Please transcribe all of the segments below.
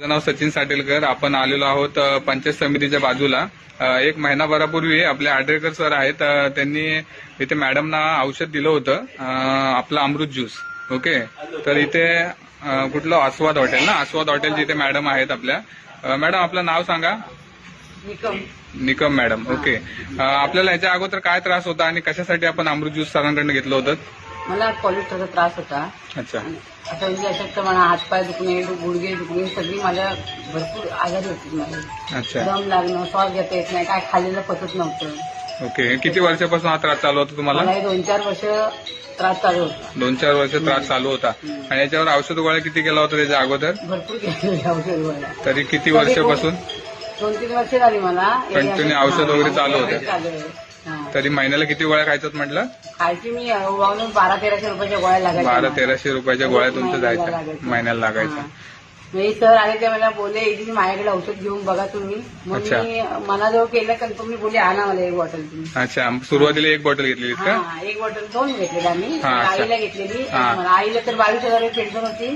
माझं नाव सचिन साटेलकर. आपण आलेलो आहोत पंचायत समितीच्या बाजूला. एक महिनाभरापूर्वी आपले आडरेकर सर आहेत, त्यांनी इथे मॅडमना औषध दिलं होतं, आपलं अमृत ज्यूस. ओके, तर इथे कुठलं आस्वाद हॉटेल ना, आस्वाद हॉटेल जिथे मॅडम आहेत आपल्या. मॅडम आपलं नाव सांगा. निकम मॅडम. ओके, आपल्याला याच्या अगोदर काय त्रास होता आणि कशासाठी आपण अमृत ज्यूस सरांकडनं घेतलं होतं? मला कोलेस्ट्रॉलचा त्रास होता. अच्छा. आता म्हणजे अशक्तपणा, हातपाय दुखणे, गुडघे दुखणे, सगळी माझ्या भरपूर आजारी होती माझी. अच्छा. दम लागणं, श्वास घेता येत नाही, काय खाल्लेलं पचत नव्हतं. ओके, किती वर्षापासून हा त्रास चालू होता तुम्हाला? मला 2-4 वर्ष त्रास चालू होता. 2-4 वर्ष त्रास चालू होता. आणि याच्यावर औषध गोळ्या किती केला होता त्याच्या अगोदर? भरपूर घेतलेली औषध गोळ्या. तरी किती वर्षापासून? 2-3 वर्ष झाली मला. कंटिन्यू औषध वगैरे चालू होते? चालू आहे. तरी महिन्याला किती गोळ्या खायच्यात म्हटलं? खायची मी 1200-1300 रुपयाच्या गोळ्या लागायच्या. 1200-1300 रुपयाच्या गोळ्या तुमच्या जायच्या, महिन्याला लागायच्या. मी सर आले ते मला बोलले, इथे माझ्याकडे औषध घेऊन बघा तुम्ही. मग मी मनाजवळ केलं कारण तुम्ही बोलले आणा मला एक बॉटल तुम्ही. अच्छा, सुरुवातीला एक बॉटल घेतली का? एक बॉटल 2 घेतलेली आम्ही. अच्छा. आईला घेतलेली. आईला तर 22,000 पेन्शन होती.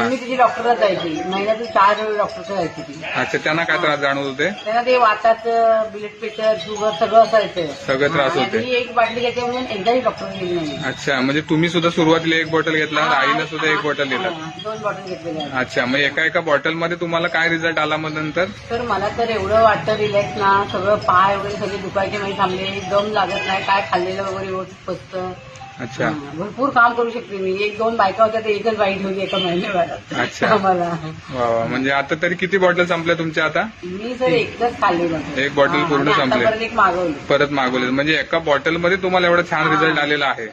मी तिची डॉक्टरला जायची, महिन्यातून 4 डॉक्टरला जायची ती. अच्छा, त्यांना काय त्रास जाणवत होते? त्यांना ते वाताचं, ब्लड प्रेशर, शुगर सगळं असायचं. सगळं त्रास होते. मी एक बाटली घेते म्हणून एकदाही डॉक्टर गेली नाही. अच्छा, म्हणजे तुम्ही सुद्धा सुरुवातीला एक बॉटल घेतला, आईला सुद्धा एक बॉटल दिला? 2 बॉटल घेतलेल्या. अच्छा, मग एका बॉटलमध्ये तुम्हाला काय रिझल्ट आला मग नंतर? तर मला तर एवढं वाटतं रिलॅक्स ना, सगळं पाय वगैरे सगळे दुखायचे नाही, थांबले, दम लागत नाही, काय खाल्लेलं वगैरे व्यवस्थित पचतं. अच्छा. भरपूर काम करू शकते मी. 1-2 बायका होत्या, तर एकच बाई ठेवली एका महिन्याभरात. अच्छा. मला वा, म्हणजे आता तरी किती बॉटल संपल्या तुमच्या आता? मी सर एकच खाल्ली. एक बॉटल पूर्ण संपली, परत एक मागवली. परत मागवली. म्हणजे एका बॉटलमध्ये तुम्हाला एवढा छान रिझल्ट आलेला आहे.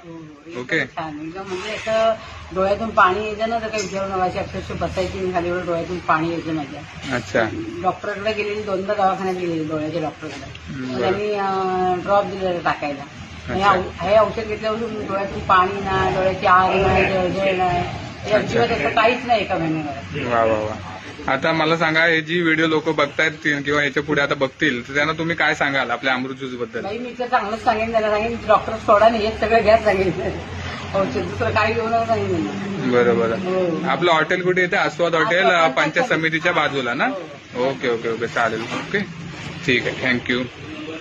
ओके. छान एकदम. म्हणजे असं डोळ्यातून पाणी यायचं ना, तर काही विचारू नका. अक्षरशः बसायची मी खाली, एवढं डोळ्यातून पाणी यायचं माझ्या. अच्छा. डॉक्टरकडे गेलेली, 2दा दवाखान्यात गेलेली डोळ्याच्या डॉक्टरकडे. त्यांनी ड्रॉप दिलेला टाकायला. हे औषध घेतल्यापासून डोळ्यातून पाणी नाही, डोळ्याची आग नाही, जळजळ नाही, अजिबात असं काहीच नाही एका महिन्यामध्ये. वा वा वा. आता मला सांगा, हे जी व्हिडिओ लोक बघतायत किंवा याच्या पुढे आता बघतील, तर त्यांना तुम्ही काय सांगाल आपल्या अमृत ज्यूस बद्दल? मी तर चांगलंच सांगेन, त्याला सांगेन डॉक्टर सोडा नाही, हे सगळं घ्या सांगेन औषध, दुसरं काही घेऊ नका सांगेन. बरोबर. आपलं हॉटेल कुठे येते? आस्वाद हॉटेल, पंचायत समितीच्या बाजूला ना? ओके ओके ओके, चालेल. ओके, ठीक आहे, थँक्यू.